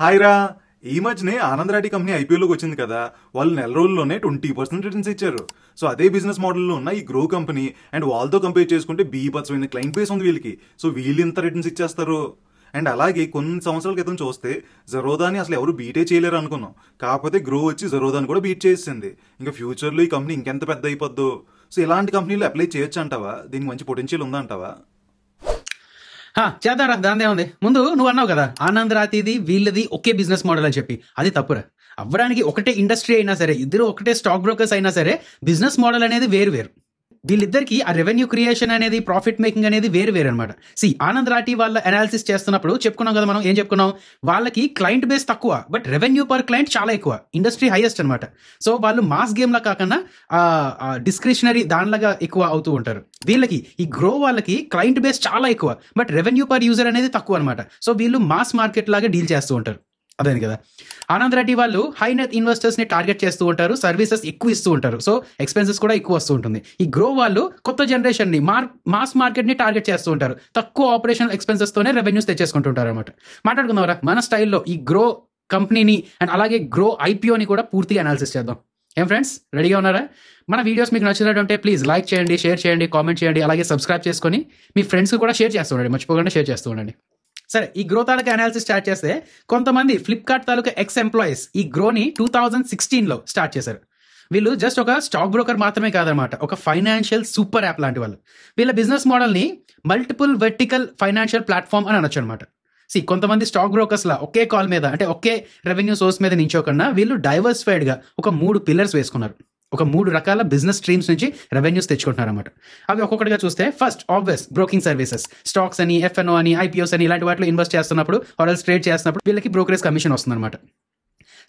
Hi రా. ఈ మధ్యనే ఆనంద్ రాటి కంపెనీ ఐపీఓలోకి వచ్చింది కదా. వాళ్ళు నెల రోజుల్లోనే 20% రిటర్న్స్ ఇచ్చారు. సో అదే బిజినెస్ మోడల్లో ఉన్న ఈ గ్రో కంపెనీ అండ్ వాళ్ళతో కంపేర్ చేసుకుంటే బీభత్సమైన క్లయింట్ బేస్ ఉంది వీళ్ళకి. సో వీళ్ళు ఇంత రిటర్న్స్ ఇచ్చేస్తారు. అండ్ అలాగే కొన్ని సంవత్సరాల క్రితం చూస్తే జెరోదాని అసలు ఎవరు బీటే చేయలేరు అనుకున్నాం. కాకపోతే గ్రో వచ్చి జెరోదాని కూడా బీట్ చేసింది. ఇంకా ఫ్యూచర్లో ఈ కంపెనీ ఇంకెంత పెద్ద అయిపోద్దో. సో ఇలాంటి కంపెనీలు అప్లై చేయొచ్చు అంటావా? దీనికి మంచి పొటెన్షియల్ ఉందంటావా? చేద్దాంరా, దాందే ఉంది. ముందు నువ్వు అన్నావు కదా ఆనంద్ రాతిది వీళ్ళది ఒకే బిజినెస్ మోడల్ అని చెప్పి. అది తప్పురా. అవ్వడానికి ఒకటే ఇండస్ట్రీ అయినా సరే, ఇద్దరు ఒకటే స్టాక్ బ్రోకర్స్ అయినా సరే, బిజినెస్ మోడల్ అనేది వేరు వేరు. వీళ్ళిద్దరికి ఆ రెవెన్యూ క్రియేషన్ అనేది, ప్రాఫిట్ మేకింగ్ అనేది వేరు వేరు అనమాట. ఆనంద్ రాటి వాళ్ళ అనాలిసిస్ చేస్తున్నప్పుడు చెప్పుకున్నాం కదా మనం. ఏం చెప్పుకున్నాం? వాళ్ళకి క్లయింట్ బేస్ తక్కువ, బట్ రెవెన్యూ పర్ క్లయింట్ చాలా ఎక్కువ, ఇండస్ట్రీ హైయెస్ట్ అనమాట. సో వాళ్ళు మాస్ గేమ్ లా కాకుండా డిస్క్రిషనరీ దానిలాగా ఎక్కువ అవుతూ ఉంటారు. వీళ్ళకి ఈ గ్రో వాళ్ళకి క్లయింట్ బేస్ చాలా ఎక్కువ, బట్ రెవెన్యూ పర్ యూజర్ అనేది తక్కువ అనమాట. సో వీళ్ళు మాస్ మార్కెట్ లాగా డీల్ చేస్తూ ఉంటారు. అదే కదా. ఆనంద్ రెడ్డి వాళ్ళు హై నెట్ ఇన్వెస్టర్స్ ని టార్గెట్ చేస్తూ ఉంటారు, సర్వీసెస్ ఎక్కువ ఇస్తూ ఉంటారు. సో ఎక్స్పెన్సెస్ కూడా ఎక్కువ వస్తూ ఉంటుంది. ఈ గ్రో వాళ్ళు కొత్త జనరేషన్ ని, మాస్ మార్కెట్ ని టార్గెట్ చేస్తూ ఉంటారు. తక్కువ ఆపరేషనల్ ఎక్స్పెన్సెస్ తోనే రెవెన్యూస్ తెచ్చేసుకుంటుంటారు అనమాట. మాట్లాడుకుందాంరా మన స్టైల్లో ఈ గ్రో కంపెనీని అండ్ అలాగే గ్రో ఐపీఓని కూడా పూర్తిగా అనాలిసిస్ చేద్దాం. ఏం ఫ్రెండ్స్, రెడీగా ఉన్నారా? మన వీడియోస్ మీకు నచ్చినట్టుంటే ప్లీజ్ లైక్ చేయండి, షేర్ చేయండి, కామెంట్ చేయండి, అలాగే సబ్స్క్రైబ్ చేసుకొని మీ ఫ్రెండ్స్కి కూడా షేర్ చేస్తూ ఉండండి. మర్చిపోకుండా షేర్ చేస్తూ ఉండండి. సరే, ఈ గ్రో తాలూకా అనాలిసిస్ స్టార్ట్ చేస్తే, కొంతమంది ఫ్లిప్కార్ట్ తాలూకా ఎక్స్ ఎంప్లాయీస్ ఈ గ్రోని 2016లో స్టార్ట్ చేశారు. వీళ్ళు జస్ట్ ఒక స్టాక్ బ్రోకర్ మాత్రమే కాదనమాట, ఒక ఫైనాన్షియల్ సూపర్ యాప్ లాంటి వాళ్ళు. వీళ్ళ బిజినెస్ మోడల్ని మల్టిపుల్ వెర్టికల్ ఫైనాన్షియల్ ప్లాట్ఫామ్ అని అనొచ్చు అనమాట. కొంతమంది స్టాక్ బ్రోకర్స్ లా ఒకే కాల్ మీద, అంటే ఒకే రెవెన్యూ సోర్స్ మీద నించోకన్నా వీళ్ళు డైవర్సిఫైడ్ గా ఒక 3 పిల్లర్స్ వేసుకున్నారు. ఒక 3 రకాల బిజినెస్ స్ట్రీమ్స్ నుంచి రెవెన్యూస్ తెచ్చుకుంటున్నారు అనమాట. అవి ఒక్కొక్కటిగా చూస్తే, first obvious broking services, stocks అని, ఎఫ్ఎన్ఓ అని, ఐపీఓస్ అని ఇలాంటి వాటిలో ఇన్వెస్ట్ చేస్తున్నప్పుడు ఆర్ఎల్స్ ట్రేడ్ చేస్తున్నప్పుడు వీళ్ళకి బ్రోకరేజ్ కమిషన్ వస్తుంది అనమాట.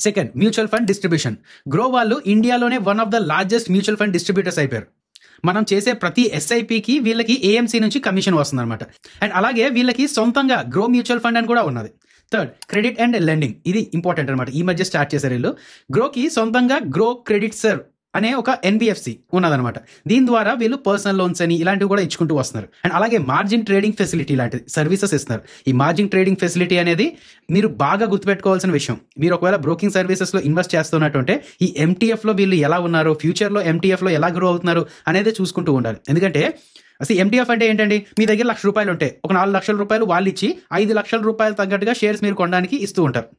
Second, mutual fund distribution. Grow వాళ్ళు ఇండియాలోనే one of the largest mutual fund distributors అయిపోయారు. మనం చేసే ప్రతి ఎస్ఐపికి వీళ్ళకి ఏఎంసీ నుంచి కమిషన్ వస్తుంది అనమాట. అండ్ అలాగే వీళ్ళకి సొంతంగా గ్రో మ్యూచువల్ ఫండ్ అని కూడా ఉన్నది. Third, credit and lending. ఇది ఇంపార్టెంట్ అనమాట. ఈ మధ్య స్టార్ట్ చేశారు వీళ్ళు. గ్రోకి సొంతంగా గ్రో క్రెడిట్ సర్వ్ అనే ఒక ఎన్బిఎఫ్సి ఉన్నదనమాట. దీని ద్వారా వీళ్ళు పర్సనల్ లోన్స్ అని ఇలాంటివి కూడా ఇచ్చుకుంటూ వస్తున్నారు. అండ్ అలాగే మార్జిన్ ట్రేడింగ్ ఫెసిలిటీ లాంటి సర్వీసెస్ ఇస్తున్నారు. ఈ మార్జిన్ ట్రేడింగ్ ఫెసిలిటీ అనేది మీరు బాగా గుర్తుపెట్టుకోవాల్సిన విషయం. మీరు ఒకవేళ బ్రోకింగ్ సర్వీసెస్ లో ఇన్వెస్ట్ చేస్తున్నట్టుంటే ఈ ఎంటీఎఫ్ లో వీళ్ళు ఎలా ఉన్నారు, ఫ్యూచర్ లో ఎంటీఎఫ్ లో ఎలా గ్రో అవుతున్నారు అనేది చూసుకుంటూ ఉండాలి. ఎందుకంటే అసలు ఎంటీఎఫ్ అంటే ఏంటండి? మీ దగ్గర ₹1,00,000 ఉంటాయి, ఒక ₹4,00,000 వాళ్ళు ఇచ్చి ₹5,00,000 తగ్గట్టుగా షేర్స్ మీరు కొనడానికి ఇస్తూ ఉంటారు.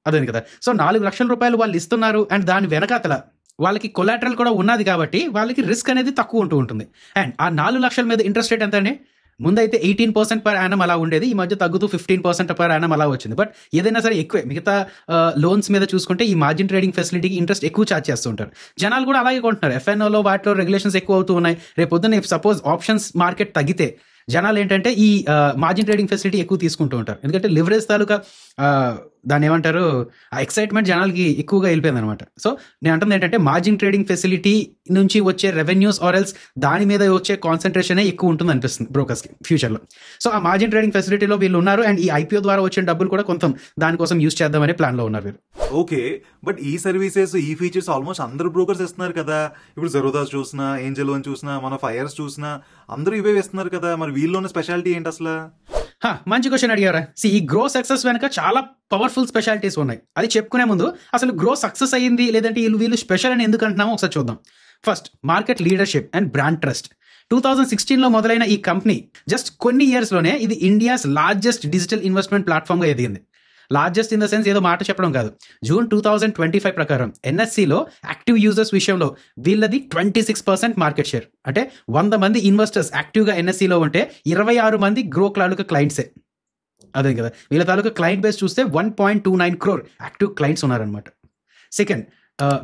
అదే కదా. సో ₹4,00,000 వాళ్ళు ఇస్తున్నారు, అండ్ దాని వెనకాతల వాళ్ళకి కొలాటరల్ కూడా ఉన్నది కాబట్టి వాళ్ళకి రిస్క్ అనేది తక్కువ ఉంటూ ఉంటుంది. అండ్ ఆ 4,00,000 మీద ఇంట్రెస్ట్ రేట్ ఎంత అండి? ముందైతే 18% పర్ యానం అలా ఉండేది, ఈ మధ్య తగ్గుతూ 15% పర్ యానం అలా వచ్చింది. బట్ ఏదైనా సరే ఎక్కువే. మిగతా లోన్స్ మీద చూసుకుంటే ఈ మార్జిన్ ట్రేడింగ్ ఫెసిలిటీకి ఇంట్రెస్ట్ ఎక్కువ ఛార్జ్ చేస్తూ ఉంటారు. జనాలు కూడా అలాగే కొంటున్నారు. ఎఫ్ఎన్ఓలో వాటిలో రెగ్యులేషన్స్ ఎక్కువ అవుతూ ఉన్నాయి. రేపు పొద్దున్న సపోజ్ ఆప్షన్స్ మార్కెట్ తగ్గితే జనాలు ఏంటంటే ఈ మార్జిన్ ట్రేడింగ్ ఫెసిలిటీ ఎక్కువ తీసుకుంటూ ఉంటారు. ఎందుకంటే లివరేజ్ తాలూకా దాన్ని ఏమంటారు, ఆ ఎక్సైట్మెంట్ జనాలకి ఎక్కువగా వెళ్ళిపోయింది అనమాట. సో నేను అంటుంది ఏంటంటే మార్జిన్ ట్రేడింగ్ ఫెసిలిటీ నుంచి వచ్చే రెవెన్యూస్ ఆర్ఎల్స్ దాని మీద వచ్చే కాన్సన్ట్రేషన్ ఎక్కువ ఉంటుంది అనిపిస్తుంది బ్రోకర్స్కి ఫ్యూచర్లో. సో ఆ మార్జిన్ ట్రేడింగ్ ఫెసిలిటీలో వీళ్ళు ఉన్నారు. అండ్ ఈ ఐపీఓ ద్వారా వచ్చిన డబ్బులు కూడా కొంత దానికోసం యూజ్ చేద్దామనే ప్లాన్లో ఉన్నారు వీళ్ళు. ఓకే, బట్ ఈ సర్వీసెస్, ఈ ఫీచర్స్ ఆల్మోస్ట్ అందరు బ్రోకర్స్ ఇస్తున్నారు కదా. ఇప్పుడు జెరోదా చూసినా, ఏంజెల్ వన్ చూసినా, మన ఫైర్స్ చూసినా అందరూ ఇవే ఇస్తున్నారు కదా. మరి వీళ్ళలోని స్పెషాలిటీ ఏంటి అసలు? మంచి క్వశ్చన్ అడిగారా. ఈ గ్రో సక్సెస్ వెనక చాలా పవర్ఫుల్ స్పెషాలిటీస్ ఉన్నాయి. అది చెప్పుకునే ముందు అసలు గ్రో సక్సెస్ అయ్యింది లేదంటే వీళ్ళు స్పెషల్ అని ఎందుకు అంటున్నామో ఒకసారి చూద్దాం. First, market leadership and brand trust. 2016లో మొదలైన ఈ కంపెనీ జస్ట్ కొన్ని ఇయర్స్ లోనే ఇది India's largest digital investment platform గా ఎదిగింది. లార్జెస్ట్ ఇన్ ద సెన్స్ ఏదో మాట చెప్పడం కాదు. జూన్ 2025 ప్రకారం ఎన్ఎస్సిలో యాక్టివ్ యూజర్స్ విషయంలో వీళ్ళది 26% మార్కెట్ షేర్. అంటే 100 మంది ఇన్వెస్టర్స్ యాక్టివ్గా ఎన్ఎస్సిలో ఉంటే 26 మంది గ్రో తాలూకా క్లయింట్సే. అదే కదా. వీళ్ళ తాలూకా క్లయింట్ బేస్ చూస్తే 1.29 crore యాక్టివ్ క్లయింట్స్ ఉన్నారనమాట. సెకండ్,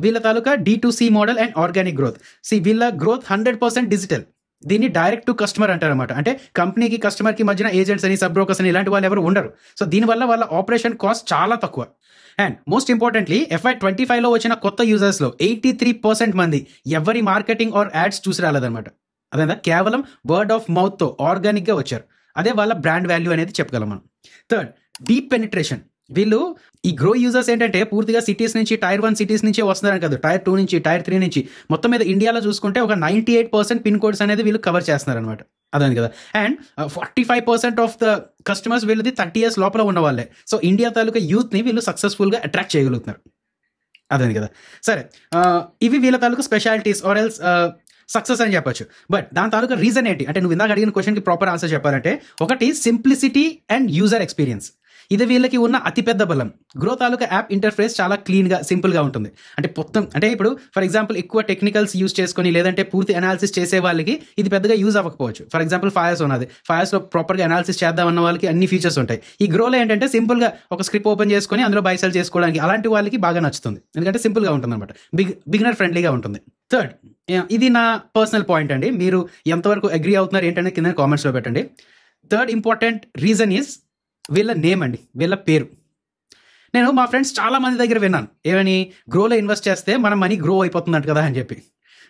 వీళ్ళ తాలూకా D2C model and organic growth. వీళ్ళ గ్రోత్ 100% డిజిటల్. దీన్ని డైరెక్ట్ టు కస్టమర్ అంటారనమాట. అంటే కంపెనీకి కస్టమర్కి మధ్యన ఏజెంట్స్ అని, సబ్ బ్రోకర్స్ అని ఇలాంటి వాళ్ళు ఎవరు ఉండరు. సో దీనివల్ల వాళ్ళ ఆపరేషన్ కాస్ట్ చాలా తక్కువ. అండ్ మోస్ట్ ఇంపార్టెంట్లీ FY25లో వచ్చిన కొత్త యూజర్స్లో 83% మంది ఎవరి మార్కెటింగ్ ఆర్ యాడ్స్ చూసి రాలేదన్నమాట. అదేనా, కేవలం వర్డ్ ఆఫ్ మౌత్తో ఆర్గానిక్గా వచ్చారు. అదే వాళ్ళ బ్రాండ్ వాల్యూ అనేది చెప్పగలం మనం. Third, deep penetration. వీళ్ళు ఈ గ్రో యూజర్స్ ఏంటంటే పూర్తిగా సిటీస్ నుంచి టైర్ 1 సిటీస్ నుంచి వస్తున్నారని కాదు, టైర్ 2 నుంచి, టైర్ 3 నుంచి, మొత్తం మీద ఇండియాలో చూసుకుంటే ఒక 98% పిన్ కోడ్స్ అనేది వీళ్ళు కవర్ చేస్తున్నారు అనమాట. అదే కదా. అండ్ 45% ఆఫ్ ద కస్టమర్స్ వీళ్ళది 30 years లోపల ఉన్న వాళ్ళే. సో ఇండియా తాలూకా యూత్ని వీళ్ళు సక్సెస్ఫుల్గా అట్రాక్ట్ చేయగలుగుతున్నారు. అదే కదా. సరే, ఇవి వీళ్ళ తాలూకా స్పెషాలిటీస్ ఆర్ ఎల్స్ సక్సెస్ అని చెప్పొచ్చు. బట్ దాని తాలూకా రీజన్ ఏంటి అంటే, నువ్వు ఇందాక అడిగిన క్వశ్చన్కి ప్రాపర్ ఆన్సర్ చెప్పాలంటే, ఒకటి సింప్లిసిటీ అండ్ యూజర్ ఎక్స్పీరియన్స్. ఇది వీళ్ళకి ఉన్న అతిపెద్ద బలం. గ్రో తాలూకా యాప్ ఇంటర్ఫేస్ చాలా క్లీన్గా, సింపుల్గా ఉంటుంది. అంటే మొత్తం అంటే ఇప్పుడు ఫర్ ఎగ్జాంపుల్ ఎక్కువ టెక్నికల్స్ యూజ్ చేసుకొని లేదంటే పూర్తి అనాలిసిస్ చేసే వాళ్ళకి ఇది పెద్దగా యూజ్ అవ్వకపోవచ్చు. ఫర్ ఎగ్జాంపుల్ ఫైర్స్ ఉన్నది, ఫైర్స్లో ప్రాపర్గా అనాలిసిస్ చేద్దామన్న వాళ్ళకి అన్ని ఫీచర్స్ ఉంటాయి. ఈ గ్రోలో ఏంటంటే సింపుల్గా ఒక స్క్రిప్ట్ ఓపెన్ చేసుకొని అందులో బై సెల్ చేసుకోవడానికి అలాంటి వాళ్ళకి బాగా నచ్చుతుంది, ఎందుకంటే సింపుల్గా ఉంటుంది అనమాట, బిగినర్ ఫ్రెండ్లీగా ఉంటుంది. థర్డ్, ఇది నా పర్సనల్ పాయింట్ అండి, మీరు ఎంతవరకు అగ్రీ అవుతున్నారు ఏంటంటే కింద కామెంట్స్లో పెట్టండి. థర్డ్ ఇంపార్టెంట్ రీజన్ ఈజ్ వీళ్ళ నేమ్ అండి, వీళ్ళ పేరు. నేను మా ఫ్రెండ్స్ చాలా మంది దగ్గర విన్నాను, ఏమని, గ్రోలో ఇన్వెస్ట్ చేస్తే మన మనీ గ్రో అయిపోతుందంట కదా అని చెప్పి.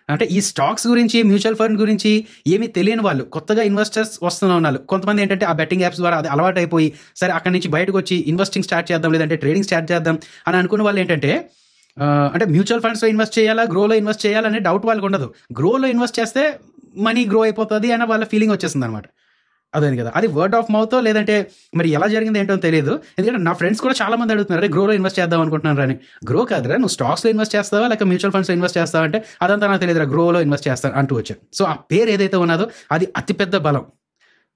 అంటే ఈ స్టాక్స్ గురించి, మ్యూచువల్ ఫండ్ గురించి ఏమీ తెలియని వాళ్ళు, కొత్తగా ఇన్వెస్టర్స్ వస్తున్న వాళ్ళు, కొంతమంది ఏంటంటే ఆ బెట్టింగ్ యాప్స్ ద్వారా అది అలవాటు అయిపోయి సరే అక్కడి నుంచి బయటకు వచ్చి ఇన్వెస్టింగ్ స్టార్ట్ చేద్దాం లేదంటే ట్రేడింగ్ స్టార్ట్ చేద్దాం అని అనుకున్న వాళ్ళు ఏంటంటే, అంటే మ్యూచువల్ ఫండ్స్లో ఇన్వెస్ట్ చేయాలా, గ్రోలో ఇన్వెస్ట్ చేయాలనే డౌట్ వాళ్ళకి ఉండదు. గ్రోలో ఇన్వెస్ట్ చేస్తే మనీ గ్రో అయిపోతుంది అన్న వాళ్ళ ఫీలింగ్ వచ్చేస్తుంది అనమాట. అదే కదా. అది వర్డ్ ఆఫ్ మౌత్ లేదంటే మరి ఎలా జరిగింది ఏంటో తెలియదు. ఎందుకంటే నా ఫ్రెండ్స్ కూడా చాలా మంది అడుగుతున్నారు, అరే గ్రోలో ఇన్వెస్ట్ చేద్దాం అనుకుంటున్నారు అని. గ్రో కాదురా, నువ్వు స్టాక్స్లో ఇన్వెస్ట్ చేస్తావా లేక మ్యూచువల్ ఫండ్స్లో ఇన్వెస్ట్ చేస్తావా అంటే అదంతా నాకు తెలియదురా, గ్రోలో ఇన్వెస్ట్ చేస్తాను అంటూ వచ్చారు. సో ఆ పేరు ఏదైతే ఉన్నదో అది అతిపెద్ద బలం.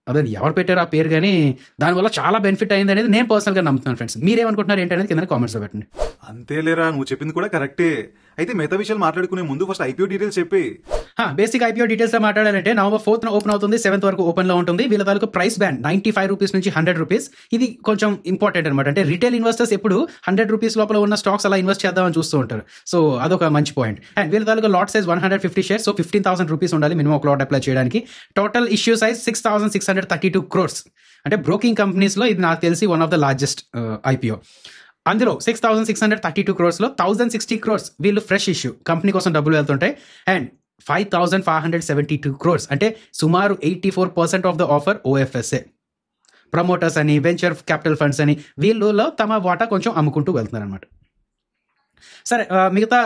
అదే ఎవరు పెట్టారు ఆ పేరు, కానీ దానివల్ల చాలా బెనిఫిట్ అయింది అనేది నేను పర్సనల్గా నమ్ముతున్నాను. ఫ్రెండ్స్ మీరేమనుకుంటున్నారు ఏంటనేది కింద కామెంట్స్లో పెట్టండి. అంతేలేరా, నువ్వు చెప్పింది కూడా కరెక్టే. అయితే మిగతా విషయాలు మాట్లాడుకునే ముందు ఫస్ట్ ఐపీఓ డీటెయిల్స్ చెప్పి. బేసిక్ ఐపీఓ డీటెయిల్స్ లో మాట్లాడాలంటే November 4th ఓపెన్ అవుతుంది, 7th వరకు ఓపెన్ లో ఉంటుంది. వీళ్ళ తాలూకు ప్రైస్ బ్యాండ్ 95 రూపీస్ నుంచి 100 రూపీస్. ఇది కొంచెం ఇంపార్టెంట్ అనమాట. అంటే రిటైల్ ఇన్వెస్టర్స్ ఎప్పుడు 100 రూపీస్ లోపల ఉన్న స్టాక్స్ అలా ఇన్వెస్ట్ చేద్దామని చూస్తూ ఉంటారు. సో అదొక మంచి పాయింట్. అండ్ వీళ్ళ తాలూకు lot size 150 shares, so 15,000 rupees ఉండాలి మినిమం ఒక లాట్ అప్లై చేయడానికి. Total issue size 6,632 crores. అంటే బ్రోకింగ్ కంపెనీస్ లో ఇది నాకు తెలిసి one of the largest IPO. అందులో 6,632 crores లో 1,060 crores వీళ్ళు ఫ్రెష్ ఇష్యూ, కంపెనీ కోసం డబ్బులు వెళ్తుంటాయి. అండ్ 5,572 crores అంటే సుమారు 84% ఆఫ్ ద ఆఫర్ ఓఎఫ్ఎస్ఏ. ప్రమోటర్స్ అని, వెంచర్ క్యాపిటల్ ఫండ్స్ అని వీళ్ళలో తమ వాటా కొంచెం అమ్ముకుంటూ వెళ్తున్నారు అనమాట. సరే, మిగతా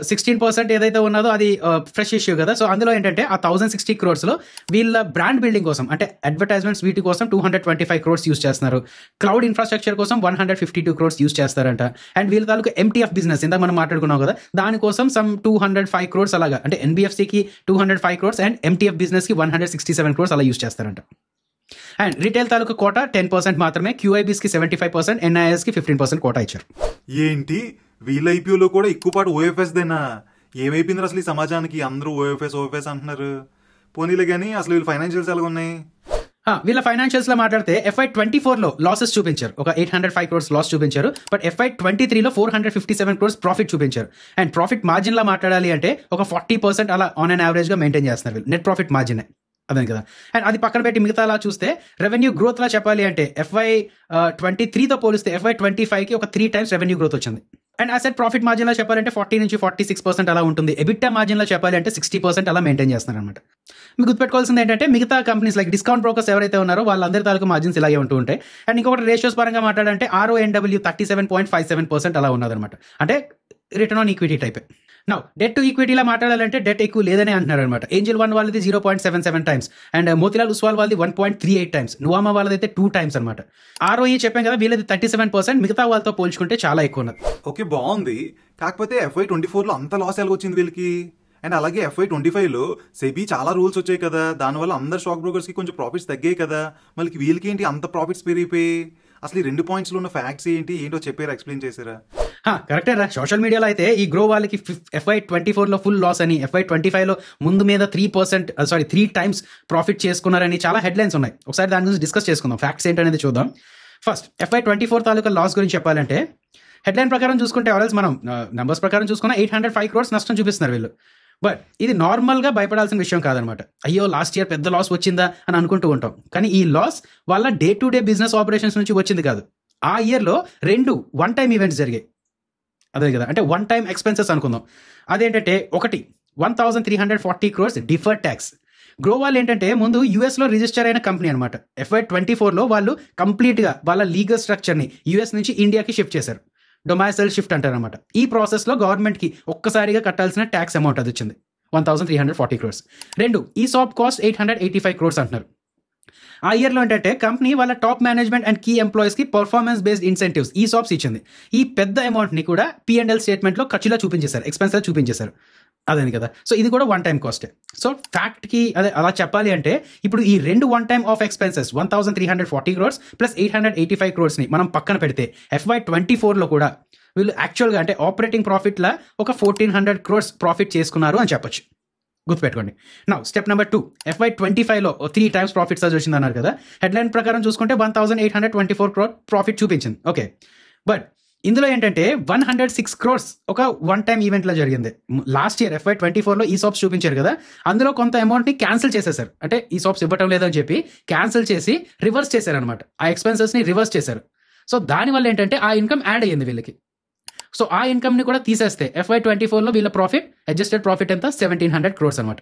16% ఏదైతే ఉన్నదో అది ఫ్రెష్ ఇష్యూ కదా. సో అందులో ఏంటంటే ఆ 1,060 crores లో వీళ్ళ బ్రాండ్ బిల్డింగ్ కోసం అంటే అడ్వర్టైజ్మెంట్స్ వీటి కోసం 225 crores యూస్ చేస్తున్నారు. క్లౌడ్ ఇన్ఫ్రాస్ట్రక్చర్ కోసం 152 crores యూస్ చేస్తారంట. అండ్ వీళ్ళ తాలూకు ఎంటీఎఫ్ బిజినెస్ ఇందాక మనం మాట్లాడుకున్నాం కదా, దానికోసం సమ్ 205 crores అలాగా, అంటే ఎన్బిఎఫ్సికి 205 crores అండ్ ఎంటీఎఫ్ బిజినెస్కి 167 crores అలా యూస్ చేస్తారంట. అండ్ రిటైల్ తాలూకు కోటా 10% మాత్రమే, క్యూఐబీస్కి 75%, ఎన్ఐఎస్కి 15% కోటా ఇచ్చారు. ఏంటి, వీళ్ళ ఐపీఓలో కూడా ఎక్కువ పాటు ఓఎఫ్ఎస్ దేనా? ఏమైపోయింది అసలు ఈ సమాజానికి? అందరూ ఓఎఫ్ఎస్ అంటున్నారు. పోనీలే కానీ అసలు వీళ్ళ ఫైనాన్షియల్స్ ఎలా ఉన్నాయి? వీళ్ళ ఫైనాన్షియల్స్ లో మాట్లాడితే FY24 లో లాసెస్ చూపించారు, ఒక 805 crores లాస్ చూపించారు. బట్ FY23 లో 457 crores ప్రాఫిట్ చూపించారు. అండ్ ప్రాఫిట్ మార్జిన్ లా మాట్లాడాలి అంటే ఒక 40% అలా ఆన్ అండ్ యావరేజ్ గా మెయింటైన్ చేస్తున్నారు వీళ్ళు, నెట్ ప్రాఫిట్ మార్జిన్. అదే కదా. అండ్ అది పక్కన పెట్టి మిగతా అలా చూస్తే రెవెన్యూ గ్రోత్ లా చెప్పాలి అంటే FY23తో పోలిస్తే FY25కి ఒక 3 times రెవెన్యూ గ్రోత్ వచ్చింది. అండ్ అసెట్ ప్రాఫిట్ మార్జిన్ లో చెప్పాలంటే 40 నుంచి 46% అలా ఉంటుంది. ఎబిటా మార్జిన్ లో చెప్పాలి అంటే 60% అలా మెయింటైన్ చేస్తున్నారు అనమాట. మీకు గుర్తుపెట్టుకోవాల్సింది ఏంటంటే మిగతా కంపెనీస్ లైక్ డిస్కౌంట్ బ్రోకర్స్ ఎవరైతే ఉన్నారో వాళ్ళందరి తాలూకు మార్జిన్స్ ఇలాగే ఉంటూ ఉంటాయి. అండ్ ఇంకొకటి రేషియోస్ పరంగా మాట్లాడాలంటే RONW 37.57% అలా ఉన్నదన్నమాట. అంటే return on equity type. Now debt to ఈక్విటీలా మాట్లాడాలంటే డెట్ ఎక్కువ లేదని అంటున్నారు అనమాట. ఏంజల్ 1 వాళ్ళది 0.77 times అండ్ మోతిలాల్ ఒస్వాల్ వాళ్ళది 1.38 times, నువామా వాళ్ళది అయితే 2 times అనమాట. ROE చెప్పాం కదా, వీళ్ళది 37%, మిగతా వాళ్ళతో పోల్చుకుంటే చాలా ఎక్కువ ఉన్నది. ఓకే, బాగుంది. కాకపోతే FY24లో అంత లాస్ ఎలాగొచ్చింది వీళ్ళకి? అండ్ అలాగే FY25లో సెబీ చాలా రూల్స్ వచ్చాయి కదా, దానివల్ల అందరు స్టాక్ బ్రోకర్స్ కి కొంచెం ప్రాఫిట్స్ తగ్గాయి కదా, మళ్ళీ వీళ్ళకి ఏంటి అంత ప్రాఫిట్స్ పెరిగిపోయి? అసలు ఈ 2 points లో ఉన్న ఫ్యాక్ట్స్ ఏంటో చెప్పారా, ఎక్స్ప్లెయిన్ చేశారా? కరెక్టే రా. సోషల్ మీడియాలో అయితే ఈ గ్రో వాళ్ళకి FY24లో ఫుల్ లాస్ అని, FY25లో ముందు మీద 3 times ప్రాఫిట్ చేసుకున్నారని చాలా హెడ్లైన్స్ ఉన్నాయి. ఒకసారి దాని గురించి డిస్కస్ చేసుకుందాం, ఫ్యాక్ట్స్ ఏంటనేది చూద్దాం. ఫస్ట్ FY24 తాలూకా లాస్ గురించి చెప్పాలంటే హెడ్లైన్ ప్రకారం చూసుకుంటే ఎవరైనా మనం నంబర్స్ ప్రకారం చూసుకున్న 805 crores నష్టం చూపిస్తున్నారు వీళ్ళు. బట్ ఇది నార్మల్గా భయపడాల్సిన విషయం కాదనమాట. అయ్యో లాస్ట్ ఇయర్ పెద్ద లాస్ వచ్చిందా అని అనుకుంటూ ఉంటాం, కానీ ఈ లాస్ వాళ్ళ day to day business operations నుంచి వచ్చింది కాదు. ఆ ఇయర్లో 2 one-time ఈవెంట్స్ జరిగాయి. అదే కదా, అంటే 1-time ఎక్స్పెన్సెస్ అనుకుందాం. అదేంటంటే ఒకటి 1,340 crores డిఫర్డ్ ట్యాక్స్. గ్రో వాళ్ళు ఏంటంటే ముందు US లో రిజిస్టర్ అయిన కంపెనీ అనమాట. FY24లో వాళ్ళు కంప్లీట్గా వాళ్ళ లీగల్ స్ట్రక్చర్ని US నుంచి ఇండియాకి షిఫ్ట్ చేశారు. డొమైసైల్ షిఫ్ట్ అంటారు అనమాట. ఈ ప్రాసెస్లో గవర్నమెంట్కి ఒక్కసారిగా కట్టాల్సిన ట్యాక్స్ అమౌంట్ అది వచ్చింది 1340 crores. 2 ESOP కాస్ట్ 885 crores అంటున్నారు. ఆ ఇయర్లో ఏంటంటే కంపెనీ వాళ్ళ టాప్ మేనేజ్మెంట్ అండ్ కీ ఎంప్లాయీస్కి పర్ఫార్మెన్స్ బేస్డ్ ఇన్సెంటివ్స్ ESOPs ఇచ్చింది. ఈ పెద్ద అమౌంట్ని కూడా P&L స్టేట్మెంట్లో ఖర్చులా చూపించేశారు, ఎక్స్పెన్స్లా చూపించేశారు. అదేని కదా. సో ఇది కూడా వన్ టైం కాస్టే. సో ఫ్యాక్ట్కి అదే అలా చెప్పాలి అంటే ఇప్పుడు ఈ రెండు one time of expenses 1340 crores plus 885 crores మనం పక్కన పెడితే FY24లో కూడా వీళ్ళు యాక్చువల్గా అంటే ఆపరేటింగ్ ప్రాఫిట్లా ఒక 1400 crores ప్రాఫిట్ చేసుకున్నారు అని చెప్పొచ్చు. గుర్తుపెట్టుకోండి. నా స్టెప్ నెంబర్ 2, FY25లో 3 times ప్రాఫిట్స్ అది వచ్చింది అన్నారు కదా. హెడ్లైన్ ప్రకారం చూసుకుంటే 1824 crore ప్రాఫిట్ చూపించింది. ఓకే, బట్ ఇందులో ఏంటంటే 106 crores ఒక వన్ టైం ఈవెంట్లో జరిగింది. లాస్ట్ ఇయర్ FY24లో ESOPs చూపించారు కదా, అందులో కొంత అమౌంట్ని క్యాన్సిల్ చేసేసారు. అంటే ESOPs ఇవ్వటం లేదని చెప్పి క్యాన్సిల్ చేసి రివర్స్ చేశారు అనమాట. ఆ ఎక్స్పెన్సెస్ని రివర్స్ చేశారు. సో దానివల్ల ఏంటంటే ఆ ఇన్కమ్ యాడ్ అయ్యింది వీళ్ళకి. సో ఆ ఇన్కమ్ని కూడా తీసేస్తే FY24లో వీళ్ళ ప్రాఫిట్ అడ్జస్టెడ్ ప్రాఫిట్ ఎంత 1700 crores అనమాట.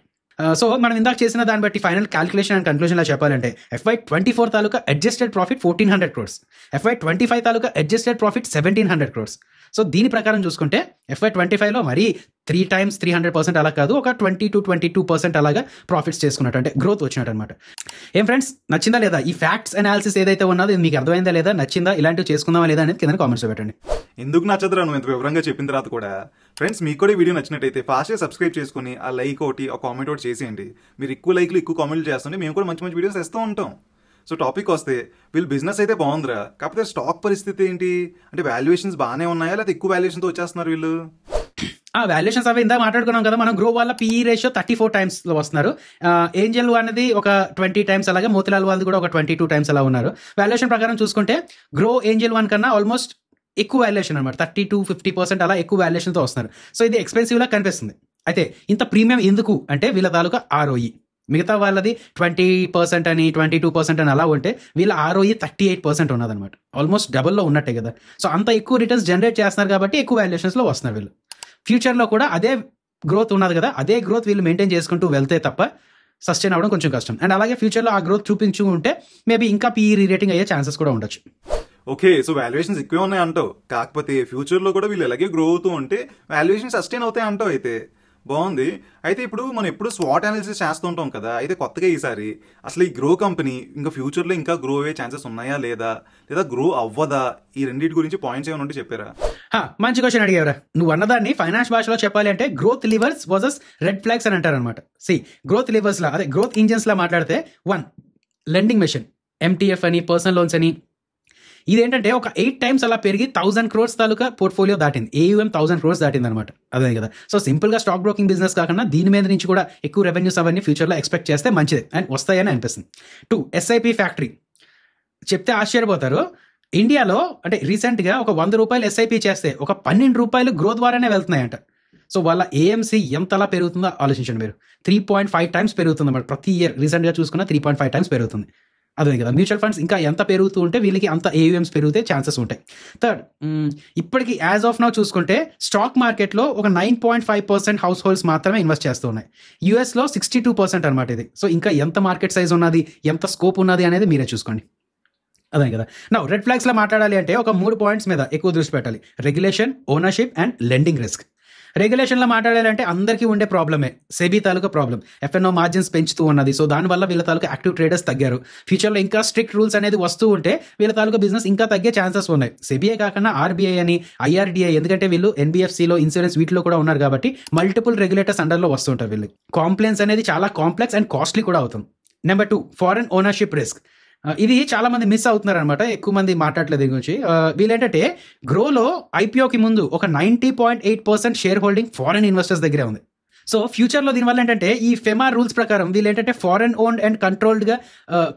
సో మనం ఇందాక చేసిన దాన్ని బట్టి ఫైనల్ క్యాల్కులేషన్ అండ్ కన్క్లూజన్లో చెప్పాలంటే FY24 తాలూకా అడ్జస్టెడ్ ప్రాఫిట్ 1400 crores, FY25 తాలూకా అడ్జస్టెడ్ ప్రాఫిట్ 1700 crores. సో దీని ప్రకారం చూసుకుంటే FY25లో మరీ 3 times 300% అలా కాదు, ఒక 20-22% అలాగా ప్రాఫిట్స్ చేసుకున్నట్టు, అంటే గ్రోత్ వచ్చినట్టు అనమాట. ఏం ఫ్రెండ్స్, నచ్చిందా లేదా ఈ ఫ్యాక్ట్స్ అనాలిసిస్ ఏదైతే ఉన్నదో ఇది మీకు అర్థమైందా లేదా, నచ్చిందా, ఇలాంటివి చేసుకుందామా లేదా అనేది కింద కామెంట్స్లో పెట్టండి. ఎందుకు నచ్చదురా నువ్వు ఇంత వివరంగా చెప్పిన తర్వాత కూడా. ఫ్రెండ్స్, మీకు కూడా వీడియో నచ్చినట్టయితే ఫాస్ట్గా సబ్స్క్రైబ్ చేసుకుని ఆ లైక్ ఒకటి, ఆ కామెంట్ ఒకటి చేసేయండి. మీరు ఎక్కువ లైక్లు ఎక్కువ కామెంట్లు చేస్తుంటే మేము కూడా మంచి మంచి వీడియోస్ ఇస్తూ ఉంటాం. సో టాపిక్ వస్తే, వీళ్ళు బిజినెస్ అయితే బాగుందిరా, కాకపోతే స్టాక్ పరిస్థితి ఏంటి అంటే వాల్యుయేషన్స్ బాగానే ఉన్నాయా లేదా ఎక్కువ వాల్యుయేషన్తో వచ్చేస్తున్నారు వీళ్ళు? ఆ వాల్యుయేషన్స్ అవి ఇందా మాట్లాడుకున్నాం కదా మనం. గ్రో వాళ్ళ PE రేషియో 34 times లో వస్తున్నారు. ఏంజల్ అనేది ఒక 20 times, అలాగే మోతిలాల్ వాళ్ళది కూడా ఒక 22 times అలా ఉన్నారు. వాల్యుయేషన్ ప్రకారం చూసుకుంటే గ్రో ఏంజల్ 1 కన్నా ఆల్మోస్ట్ ఎక్కువ వాల్యుయేషన్ అనమాట, 30-50% అలా ఎక్కువ వాల్యుయేషన్తో వస్తున్నారు. సో ఇది ఎక్స్పెన్సివ్లా కనిపిస్తుంది. అయితే ఇంత ప్రీమియం ఎందుకు అంటే వీళ్ళ తాలూకా ROE. మిగతా వాళ్ళది 20% అని 22% అని అలా ఉంటే వీళ్ళ ROE 38% ఉన్నదనమాట. ఆల్మోస్ట్ డబుల్లో ఉన్నట్టే కదా. సో అంత ఎక్కువ రిటర్న్స్ జనరేట్ చేస్తున్నారు కాబట్టి ఎక్కువ వాల్యుయేషన్స్లో వస్తున్నారు వీళ్ళు. ఫ్యూచర్లో కూడా అదే గ్రోత్ ఉన్నది కదా, అదే గ్రోత్ వీళ్ళు మెయింటైన్ చేసుకుంటూ వెళ్తే తప్ప సస్టైన్ అవ్వడం కొంచెం కష్టం. అండ్ అలాగే ఫ్యూచర్లో ఆ గ్రోత్ చూపించుకుంటే మేబీ ఇంకా PE రీరేటింగ్ అయ్యే ఛాన్సెస్ కూడా ఉండొచ్చు. ఓకే, సో వాల్యుయేషన్స్ ఎక్కువే ఉన్నాయి అంటావు, కాకపోతే ఫ్యూచర్లో కూడా వీళ్ళు ఎలాగే గ్రో అవుతూ ఉంటే వాల్యుయేషన్ సస్టైన్ అవుతాయి అంటావు. అయితే బాగుంది. అయితే ఇప్పుడు మనం ఎప్పుడు స్వాట్ అనాలిసిస్ చేస్తూ ఉంటాం కదా, అయితే కొత్తగా ఈసారి అసలు ఈ గ్రో కంపెనీ ఇంకా ఫ్యూచర్లో ఇంకా గ్రో అయ్యే ఛాన్సెస్ ఉన్నాయా లేదా గ్రో అవ్వదా, ఈ రెండింటి గురించి పాయింట్స్ ఏమైనా ఉంటే చెప్పారా? మంచి క్వశ్చన్ అడిగారా. నువ్వు అన్నదాన్ని ఫైనాన్స్ భాషలో చెప్పాలి అంటే growth levers versus red flags అని అంటారనమాట. గ్రోత్ లివర్స్ లా, అదే గ్రోత్ ఇంజన్స్ లా మాట్లాడితే 1 లెండింగ్ మెషిన్, MTF అని, పర్సనల్ లోన్స్ అని. ఇదేంటంటే ఒక 8 times అలా పెరిగి 1000 crores తాలూకా పోర్ట్ఫోలియో దాటింది. AUM 1000 crores దాటింది అనమాట. అదే కదా. సో సింపుల్ గా స్టాక్ బ్రోకింగ్ బిజినెస్ కాకుండా దీని మీద నుంచి కూడా ఎక్కువ రెవెన్యూస్ అవన్నీ ఫ్యూచర్లో ఎక్స్పెక్ట్ చేస్తే మంచిది అండ్ వస్తాయని అనిపిస్తుంది. 2 SIP ఫ్యాక్టరీ. చెప్తే ఆశ్చర్యపోతారు, ఇండియాలో అంటే రీసెంట్గా ఒక 100 రూపాయలు SIP చేస్తే ఒక 12 రూపాయలు గ్రో ద్వారానే వెళ్తున్నాయంట. సో వాళ్ళ AMC ఎంతలా పెరుగుతుందో ఆలోచించండి మీరు. 3.5 times పెరుగుతుంది అన్నమాట ప్రతి ఇయర్. రీసెంట్గా చూసుకున్న 3.5 times పెరుగుతుంది. అదే కదా. మ్యూచువల్ ఫండ్స్ ఇంకా ఎంత పెరుగుతూ ఉంటే వీళ్ళకి అంత AUMs పెరిగితే ఛాన్సెస్ ఉంటాయి. థర్డ్, ఇప్పటికి యాజ్ ఆఫ్ నౌ చూసుకుంటే స్టాక్ మార్కెట్లో ఒక 9.5% హౌస్ హోల్డ్స్ మాత్రమే ఇన్వెస్ట్ చేస్తూ ఉన్నాయి. US లో 62% అనమాట ఇది. సో ఇంకా ఎంత మార్కెట్ సైజ్ ఉన్నది, ఎంత స్కోప్ ఉన్నది అనేది మీరే చూసుకోండి. అదే కదా. నా రెడ్ ఫ్లాగ్స్లో మాట్లాడాలి అంటే ఒక 3 points మీద ఎక్కువ దృష్టి పెట్టాలి. Regulation, ownership and lending risk. రెగ్యులేషన్లో మాట్లాడాలంటే అందరికీ ఉండే ప్రాబ్లమే, సెబీ తాలూకా ప్రాబ్లం. FNO మార్జిన్స్ పెంచుతూ ఉన్నది. సో దానివల్ల వీళ్ళ తాలూకా యాక్టివ్ ట్రేడర్స్ తగ్గారు. ఫ్యూచర్లో ఇంకా స్ట్రిక్ట్ రూల్స్ అనేది వస్తూ ఉంటే వీళ్ళ తాలూకా బిజినెస్ ఇంకా తగ్గే ఛాన్సెస్ ఉన్నాయి. సెబీఏ కాకుండా RBI అని, IRDA, ఎందుకంటే వీళ్ళు NBFCలో ఇన్సూరెన్స్ వీటిలో కూడా ఉన్నారు కాబట్టి మల్టిపుల్ రెగ్యులేటర్స్ అండర్లో వస్తుంటారు. వీళ్ళు కాంప్లైన్స్ అనేది చాలా కాంప్లెక్స్ అండ్ కాస్ట్లీ కూడా అవుతుంది. Number 2, foreign ownership risk. ఇది చాలా మంది మిస్ అవుతున్నారు అనమాట, ఎక్కువ మంది మాట్లాడలేదు దీని గురించి. వీళ్ళేంటంటే గ్రోలో IPOకి ముందు ఒక 90.8% షేర్ హోల్డింగ్ ఫారెన్ ఇన్వెస్టర్స్ దగ్గరే ఉంది. సో ఫ్యూచర్లో దీనివల్ల ఏంటంటే ఈ FEMA రూల్స్ ప్రకారం వీళ్ళు ఏంటంటే ఫారెన్ ఓన్డ్ అండ్ కంట్రోల్డ్గా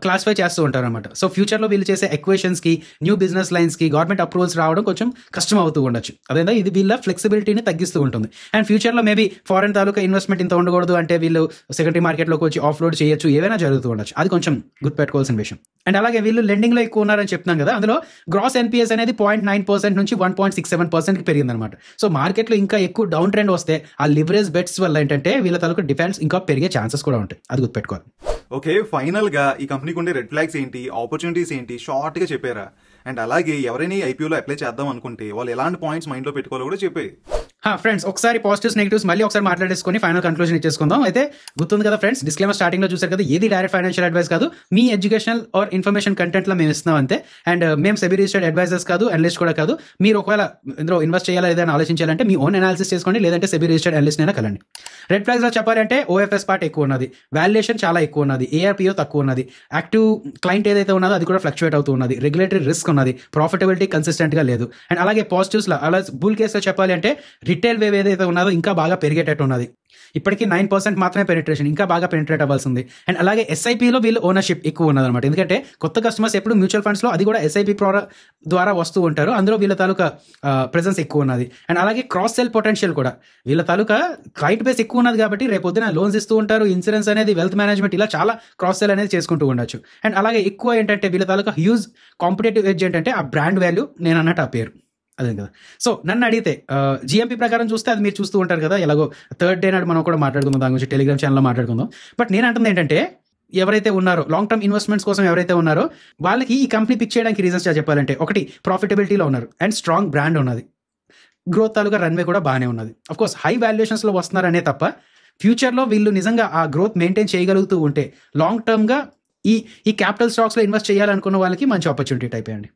క్లాసిఫై చేస్తూ ఉంటారు అనమాట. సో ఫ్యూచర్లో వీళ్ళు చేసే ఎక్వేషన్స్కి, న్యూ బిజినెస్ లైన్స్కి గవర్నమెంట్ అప్రూవల్స్ రావడం కొంచెం కష్టం అవుతూ ఉండొచ్చు. అదేందా ఇది వీళ్ళ ఫ్లెక్సిబిలిటీని తగ్గిస్తూ ఉంటుంది. అండ్ ఫ్యూచర్లో మేబీ ఫారెన్ తాలూకా ఇన్వెస్ట్మెంట్ ఇంత ఉండకూడదు అంటే వీళ్ళు సెకండరీ మార్కెట్లోకి వచ్చి ఆఫ్లోడ్ చేయొచ్చు, ఏవైనా జరుగుతూ ఉండొచ్చు. అది కొంచెం గుర్తుపెట్టుకోవాల్సిన విషయం. అండ్ అలాగే వీళ్ళు లెండింగ్లో ఎక్కువ ఉన్నారని చెప్తున్నాం కదా, అందులో గ్రాస్ NPS అనేది 0.9% నుంచి 1.67%కి పెరిగిందనమాట. సో మార్కెట్లో ఇంకా ఎక్కువ డౌన్ ట్రెండ్ వస్తే ఆ లివరేజ్ బెట్స్ వల్ల ఏంటంటే వీళ్ళ తాలూకు డిఫెన్స్ ఇంకా పెరిగే ఛాన్సెస్ కూడా ఉంటాయి, అది గుర్తుపెట్టుకోవాలి. ఓకే, ఫైనల్ గా ఈ కంపెనీకి ఉండే రెడ్ ఫ్లాగ్స్ ఏంటి, ఆపర్చునిటీస్ ఏంటి, షార్ట్ గా చెప్పారా? అండ్ అలాగే ఎవరైనా ఐపీఓలో అప్లై చేద్దాం అనుకుంటే వాళ్ళు ఎలాంటి పాయింట్స్ మైండ్ లో పెట్టుకోవాలో కూడా చెప్పే. ఫ్రెండ్స్, ఒకసారి పాజిటివ్స్ నెగిటివ్స్ మళ్ళీ ఒకసారి మాట్లాడేసుకొని ఫైనల్ కన్క్లూజన్ ఇచ్చేసుకుందాం. అయితే గుర్తుంది కదా ఫ్రెండ్స్, డిస్క్లైమర్ స్టార్టింగ్ లో చూసారు కదా, ఏది డైరెక్ట్ ఫైనాన్షియల్ అడ్వైస్ కాదు, మీ ఎడ్యుకేషనల్ ఆర్ ఇన్ఫర్మేషన్ కంటెంట్ లో మేము ఇస్తున్నాం అంతే. అండ్ మేము సెబీ రిజిస్టర్డ్ అడ్వైజర్స్ కాదు, అనలిస్ట్ కూడా కాదు. మీరు ఒకవేళ ఇందులో ఇన్వెస్ట్ చేయాలా ఏదైనా ఆలోచించాలంటే మీ ఓన్ అనాలిసిస్ చేసుకోండి, లేదంటే సెబీ రిజిస్టర్డ్ అనలిస్ట్ అయినా కలండి. రెడ్ ఫ్లాగ్స్ లో చెప్పాలంటే ఓఎఫ్ఎస్ పార్ట్ ఎక్కువ ఉన్నది, వాల్యుయేషన్ చాలా ఎక్కువ ఉన్నది, ఏఆర్పిఓ తక్కువ ఉన్నది, యాక్టివ్ క్లయింట్ ఏదైతే ఉన్నదో అది కూడా ఫ్లక్చువేట్ అవుతూ ఉన్నది, రెగ్యులేటరీ రిస్క్ ఉన్నది, ప్రాఫిటబిలిటీ కన్సిస్టెంట్ గా లేదు. అండ్ అలాగే పాజిటివ్స్ లో అలా బుల్ కేసులో చెప్పాలి అంటే రిటైల్ వేవ్ ఏదైతే ఉన్నదో ఇంకా బాగా పెరిగేటట్టు ఉన్నది. ఇప్పటికీ 9% మాత్రమే పెనిట్రేషన్, ఇంకా బాగా పెనిట్రేట్ అవ్వాల్సి ఉంది. అండ్ అలాగే ఎస్ఐపిలో వీళ్ళు ఓనర్షిప్ ఎక్కువ ఉన్నది అనమాట, ఎందుకంటే కొత్త కస్టమర్స్ ఎప్పుడు మ్యూచువల్ ఫండ్స్ లో అది కూడా ఎస్ఐపి ద్వారా వస్తూ ఉంటారు, అందులో వీళ్ళ తాలూకా ప్రెజెన్స్ ఎక్కువ ఉన్నది. అండ్ అలాగే క్రాస్ సెల్ పొటెన్షియల్ కూడా వీళ్ళ తాలూకా క్లయింట్ బేస్ ఎక్కువ ఉన్నది కాబట్టి రేపు పొద్దున లోన్స్ ఇస్తూ ఉంటారు, ఇన్సూరెన్స్ అనేది, వెల్త్ మేనేజ్మెంట్, ఇలా చాలా క్రాస్ సెల్ అనేది చేసుకుంటూ ఉండొచ్చు. అండ్ అలాగే ఎక్కువ ఏంటంటే వీళ్ళ తాలూకా హ్యూజ్ కాంపిటేటివ్ ఎడ్జ్ ఏంటంటే ఆ బ్రాండ్ వాల్యూ, నేను అన్నట్టు ఆ పేరు, అదే కదా. సో నన్ను అడిగితే జిఎంపీ ప్రకారం చూస్తే అది మీరు చూస్తూ ఉంటారు కదా, ఎలాగో థర్డ్ డే నాడు మనం కూడా మాట్లాడుకుందాం దాని గురించి, టెలిగ్రామ్ ఛానల్లో మాట్లాడుకుందాం. బట్ నేను అంటుంది ఏంటంటే ఎవరైతే ఉన్నారో లాంగ్ టర్మ్ ఇన్వెస్ట్మెంట్స్ కోసం ఎవరైతే ఉన్నారో వాళ్ళకి ఈ కంపెనీ పిక్ చేయడానికి రీజన్స్ చెప్పాలంటే, ఒకటి ప్రాఫిటబిలిటీలో ఉన్నారు, అండ్ స్ట్రాంగ్ బ్రాండ్ ఉన్నది, గ్రోత్ తాలూకా రన్వే కూడా బాగానే ఉన్నది. అఫ్ కోర్స్ హై వాల్యుయేషన్స్లో వస్తున్నారనే తప్ప ఫ్యూచర్లో వీళ్ళు నిజంగా ఆ గ్రోత్ మెయింటైన్ చేయగలుగుతూ ఉంటే లాంగ్ టర్మ్గా ఈ క్యాపిటల్ స్టాక్స్లో ఇన్వెస్ట్ చేయాలనుకున్న వాళ్ళకి మంచి ఆపర్చునిటీ టైప్ అండి.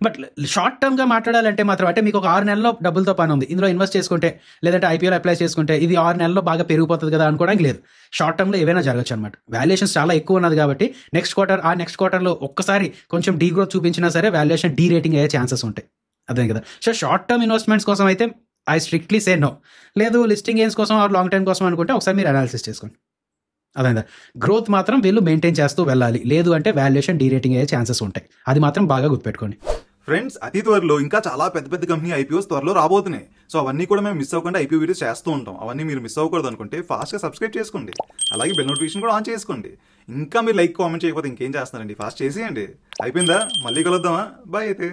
బట్ షార్ట్ టర్మ్గా మాట్లాడాలంటే మాత్రం, అంటే మీకు ఒక 6 నెలల్లో డబ్బులతో పని ఉంది, ఇందులో ఇన్వెస్ట్ చేసుకుంటే లేదంటే ఐపీఓలో అప్లై చేసుకుంటే ఇది 6 నెలల్లో బాగా పెరిగిపోతుంది కదా అనుకోవడానికి లేదు. షార్ట్ టర్మ్లో ఏవైనా జరగచ్చు అనమాట. వాల్యుయేషన్స్ చాలా ఎక్కువ ఉన్నది కాబట్టి నెక్స్ట్ క్వార్టర్లో ఒక్కసారి కొంచెం డీ గ్రోత్ చూపించినా సరే వాల్యుయేషన్ డీ రేటింగ్ అయ్యే ఛాన్సెస్ ఉంటాయి, అదే కదా. సో షార్ట్ టర్మ్ ఇన్వెస్ట్మెంట్స్ కోసం అయితే ఐ స్ట్రిక్ట్లీ సే నో. లేదు లిస్టింగ్ గెయిన్స్ కోసం ఆర్ లాంగ్ టర్మ్ కోసం అనుకుంటే ఒకసారి మీరు అనాలిసిస్ చేసుకోండి, అదే. గ్రోత్ మాత్రం వీళ్ళు మెయింటైన్ చేస్తూ వెళ్ళాలి, లేదు అంటే వాల్యుయేషన్ డీ రేటింగ్ అయ్యే ఛాన్సెస్ ఉంటాయి, అది మాత్రం బాగా గుర్తుపెట్టుకోండి. ఫ్రెండ్స్, అతి త్వరలో ఇంకా చాలా పెద్ద పెద్ద కంపెనీ ఐపీఓస్ త్వరలో రాబోతున్నాయి. సో అవన్నీ కూడా మేము మిస్ అవ్వకుండా ఐపీఓ వీడియోస్ చేస్తూ ఉంటాం. అవన్నీ మీరు మిస్ అవ్వకూడదు అనుకుంటే ఫాస్ట్గా సబ్స్క్రైబ్ చేసుకోండి, అలాగే బెల్ నోటిఫికేషన్ కూడా ఆన్ చేసుకోండి. ఇంకా మీరు లైక్ కామెంట్ చేయకపోతే ఇంకేం చేస్తున్నారండి, ఫాస్ట్ చేసేయండి. అయిపోయిందా? మళ్ళీ కలుద్దామా? బాయ్ అయితే.